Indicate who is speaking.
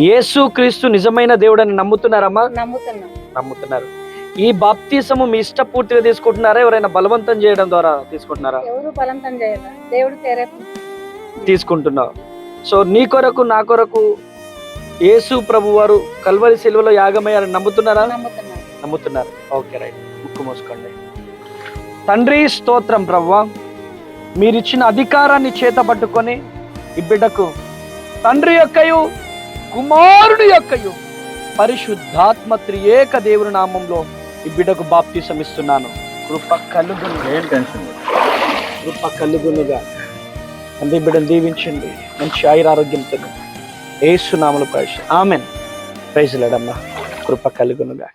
Speaker 1: యేసు క్రీస్తు నిజమైన దేవుడని నమ్ముతున్నారమ్మా? నమ్ముతున్నారు. ఈ బాప్తిసము మీ ఇష్టపూర్తిగా తీసుకుంటున్నారా, ఎవరైనా బలవంతం చేయడం ద్వారా తీసుకుంటున్నారా?
Speaker 2: ఎవరు బలవంతం చేయరు, దేవుడు
Speaker 1: తీసుకుంటున్నారు. సో నీ కొరకు నా కొరకు యేసు ప్రభు వారు కల్వరి శిలువలో యాగమయ్యారని నమ్ముతున్నారా? నమ్ముతున్నారు. Okay, right. ముక్కు మూసుకోండి. తండ్రి స్తోత్రం ప్రభువా, మీరిచ్చిన అధికారాన్ని చేత పట్టుకొని ఈ బిడ్డకు తండ్రి యొక్కయు కుమారుడి యొక్కయు పరిశుద్ధాత్మ త్రియేక దేవుని నామంలో ఈ బిడ్డకు బాప్తిసం ఇస్తున్నాను. కృప కలుగునుగా అందే బిడ్డను దీవించండి. మంచి ఆయురారోగ్యంతో యేసు నామములో ఆమేన్. ప్రైజ్ లార్డ్ అమ్మా. కృప కలుగునుగా.